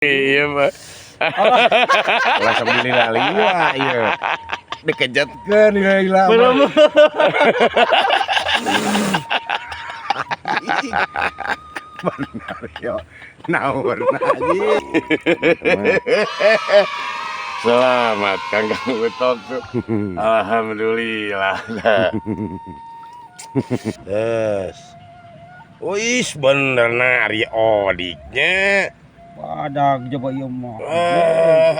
Iya, Pak. Lah sambil lila iya. Dikejatkeun lila. Bener. Bener yo. Naurna anjing. Selamat Kang Utok. Alhamdulillah. Des. Wis bener nari odiknya. Padag coba ieu mah.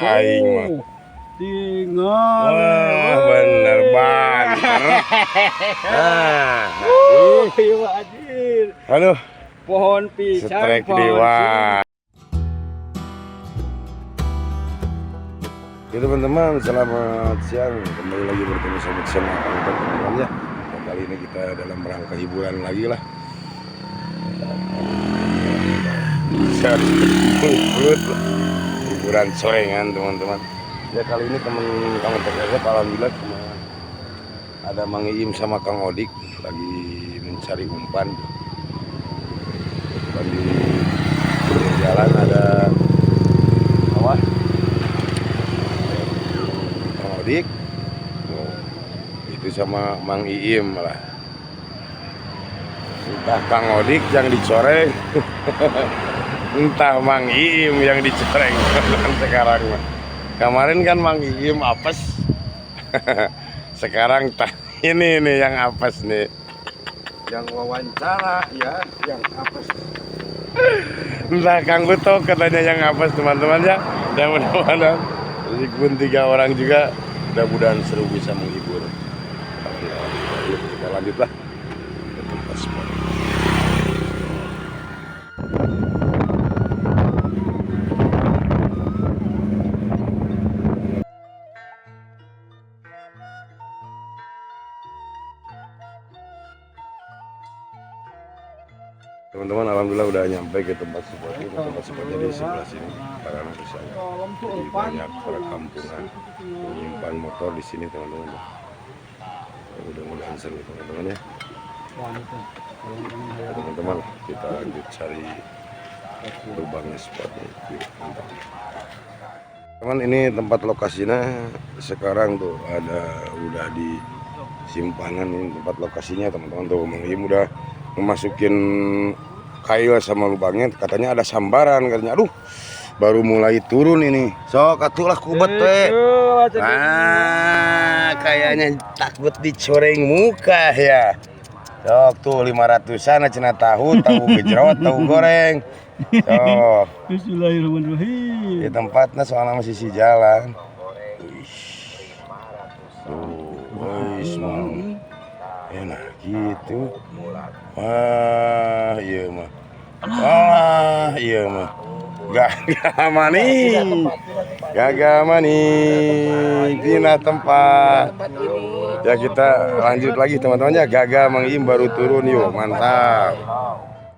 Aing mah. Tinggal. Wah, bener banter. Ieu anjir. Aduh, Pohon pisang. setrek dewa. Ya teman-teman, selamat siang. Kembali lagi bertemu sama channel Kang teman-teman ya. Kali ini kita dalam rangka hiburan lagi lah. Bisa disebut hiburan sorengan teman-teman. Ya kali ini teman Kang Odik alhamdulillah ada Mang Iim sama Kang Odik lagi mencari umpan. Dan di jalan ada apa? Kang Odik. Itu sama Mang Iim lah. Entah Kang Odik yang dicoreng. Entah Mang Iim yang dicoreng sekarang mah. Kemarin kan Mang Iim apes. Sekarang ini nih yang apes nih. Yang wawancara ya, yang apes. Entah Kang Utok katanya yang apes teman-teman ya. Dan mudah-mudahan pun 3 orang juga mudah-mudahan seru bisa menghibur. Yuk kita lanjutlah ke tempat spot. Teman-teman alhamdulillah udah nyampe ke tempat spot ini. Tempat spotnya di sebelah sini karena saya jadi banyak perkampungan menyimpan motor di sini teman-teman. Mudah-mudahan seru teman-teman ya. Teman-teman kita lanjut cari lubangnya spotnya. Yuk, mantap. Teman ini tempat lokasinya sekarang tuh udah di simpanan ini tempat lokasinya teman-teman tuh Mang Iim udah memasukin kail sama lubangnya katanya ada sambaran katanya aduh baru mulai turun ini sok atuh lah kubet we kayaknya takut dicoreng muka ya sok tuh 500-an cenah tahu gejrot tahu goreng sok Bismillahirrahmanirrahim. di tempatnya soalnya masih si jalan wis enak gitu. Wah, iya mah. Wah, iya mah. Gagal maning. Dina tempat. Ya kita lanjut lagi teman-teman ya. Gagal Mang Iim baru turun yuk, mantap.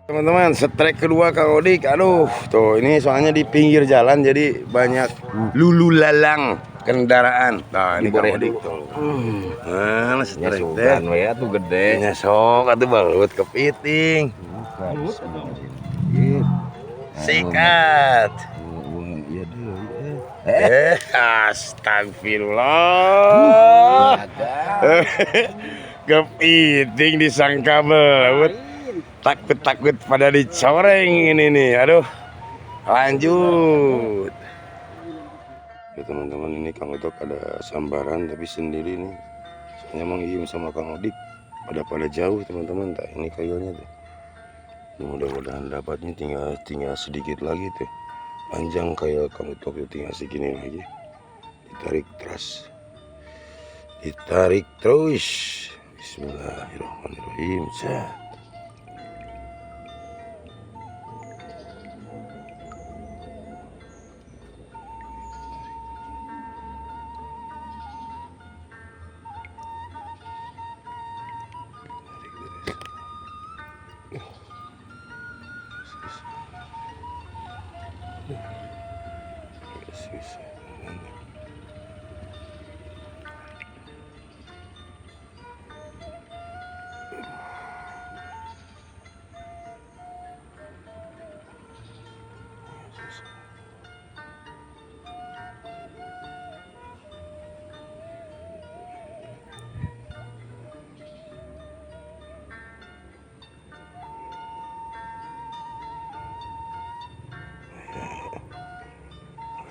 Teman-teman, setrek kedua Kang Odik. Aduh, tuh ini soalnya di pinggir jalan jadi banyak lulu lalang kendaraan. Nah, ini Kang Odik tuh. Nah, setrek teh. Ya tuh gede. Nya sok atuh balut kepiting. Sikat. Astagfirullah. Kepiting disangka belut. Takut pada dicoreng ini nih. Aduh. Lanjut. Ya teman-teman ini Kang Utok ada sambaran tapi sendiri nih. Soalnya Mang Iim sama Kang Odik pada jauh teman-teman. Tak ini kayunya tuh. Mudah-mudahan dapatnya tinggal sedikit lagi tuh. Panjang kayak Kang Utok tinggal segini lagi. Ditarik terus. Ditarik terus. Bismillahirrahmanirrahim.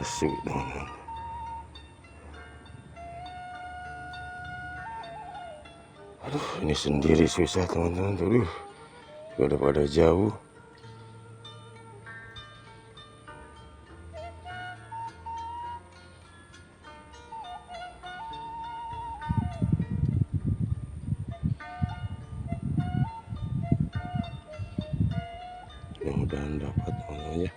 Asu, teman-teman. Aduh, ini sendiri susah teman-teman. Aduh, udah pada jauh. Mudah-mudahan dapat teman-teman ya.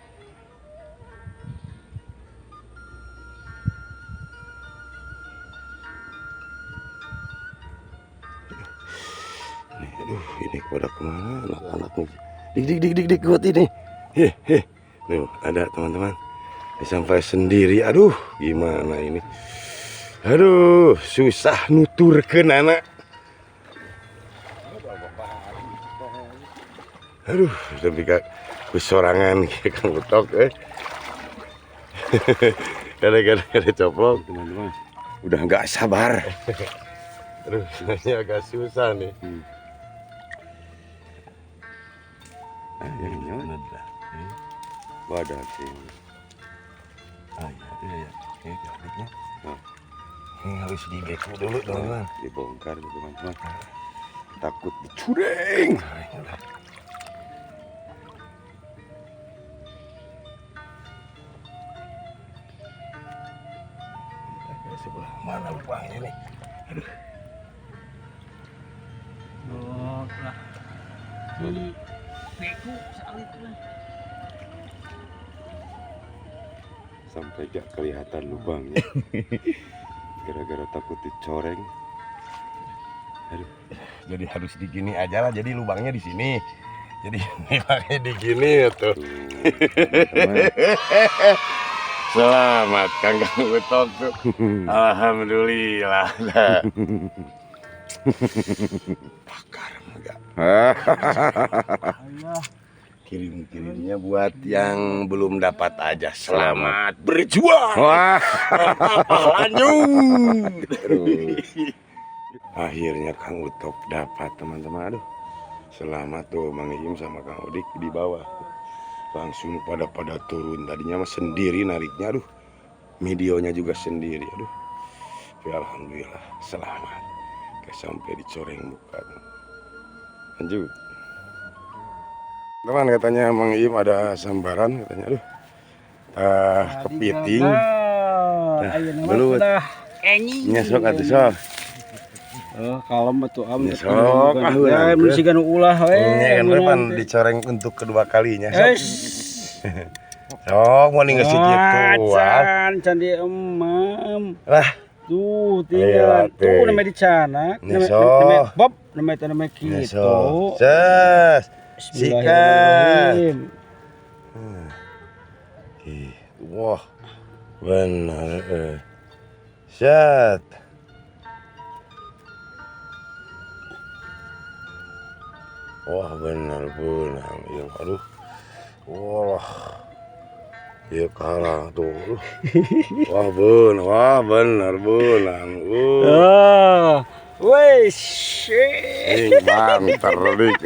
Aduh, ini pada kemana anak-anak nih? Dik, kuat ini. Tuh, ada teman-teman. Sampai sendiri. Aduh, gimana ini? Aduh, susah nuturkeun anak. Aduh, tapi kak kesorangan Kang Utok Kada coplok teman-teman. Udah nggak sabar. Terus ini agak susah nih. Ayo, wadah sih. Iya. Galiknya. Ini harus dibeku dulu teman-teman. Dibongkar teman-teman. Takut dicureng. Sebelah mana lubangnya nih? Aduh. Lah. Di beku salit lah. Sampai gak kelihatan lubangnya. Gara-gara takut dicoreng. Aduh. Jadi harus digini aja lah. Jadi lubangnya di sini. Jadi nilainya digini tuh. Selamat Kang Utok tuh. Alhamdulillah. Bakar enggak? Ayah. Kirim-kirimnya buat yang belum dapat aja. Selamat berjuang. Wah. Lanjut. Akhirnya Kang Utok dapat teman-teman. Aduh. Selamat tuh Mang Iim sama Kang Odik di bawah. Langsung pada turun. Tadinya mah sendiri nariknya. Aduh. Videonya juga sendiri. Aduh. Ya, alhamdulillah selamat. Sampai dicoreng muka. Lanjut. Teman katanya Mang Iim ada sambaran katanya. Aduh. Kepiting. Ayo nama belut. sudah enyi. Nyesok atuh sok. Oh, kalem atuh am. Nyesok Ya, musikan ulah we. Kan depan dicoreng untuk kedua kalinya. Sok. Sok mau ninggalin gitu. Can di emam. Lah, Tuh, tinggal. Ayo, Tuh teh. namanya dicanak. Nyesok. Namanya Bob. Namanya gitu. nyesok. Ses. Sikat. Bismillahirrahmanirrahim. Wah, benar. Set. Wah, benar. Ya, aduh. Wah. Ya kalah tuh. Wah, benar. Oh, wes. Bang, terlik.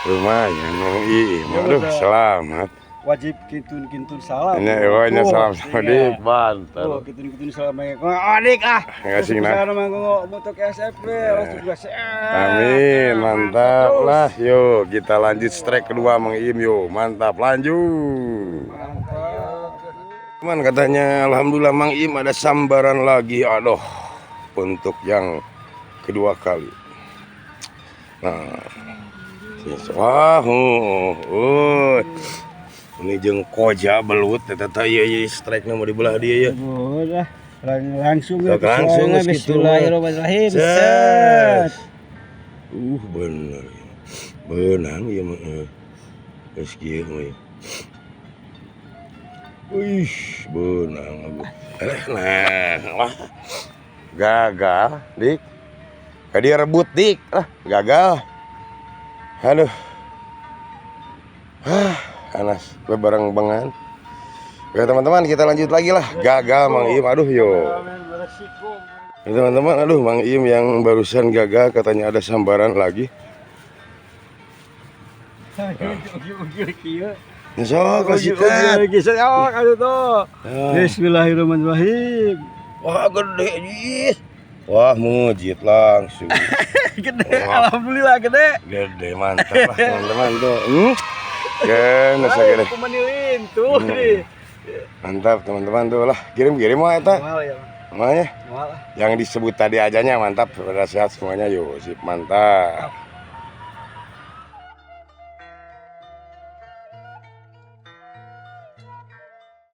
Lumayan, Mang Iim. Aduh, selamat. Wajib kintun salam. Ini ewanya salam sama Dik, banter. Oh, kintun salam. Adik Ngasih nah. Sana manggung mutuk SFP, langsung juga sehat. Amin, mantap lah. Yuk, kita lanjut strike kedua Mang Iim. Yuk, mantap, lanjut. Teman katanya, alhamdulillah Mang Iim ada sambaran lagi. Aduh, untuk yang kedua kali. Nah, wah, ini jeung koja belut, tata iya strike-nya mau dibelah dia ya. Udah, langsung ya. Langsung gitu. Bismillahirrahmanirrahim. Set. Bener. Benang ya mah. Geus kieu mah. Wih, benang. Nah, wah. Gagal, Dik. Dia rebut, Dik. Gagal. Aduh. Panas, beberang bengan. Oke teman-teman, kita lanjut lagi lah. Gagal Mang Iim, aduh yo. Teman-teman, aduh Mang Iim yang barusan gagal katanya ada sambaran lagi. Sok kasihkan. Kisah aduh tuh. Bismillahirrahmanirrahim. Wah gede jis. Wah mujid langsung. Gede, alhamdulillah gede. Gede mantap lah teman-teman tuh. Kan segede. Aku menilin tuh nih. Mantap teman-teman tuh lah. Kirim-kirim mah eta. Mal ya. Namanya Mal. yang disebut tadi ajanya mantap. Pada sehat semuanya yuk. Sip mantap.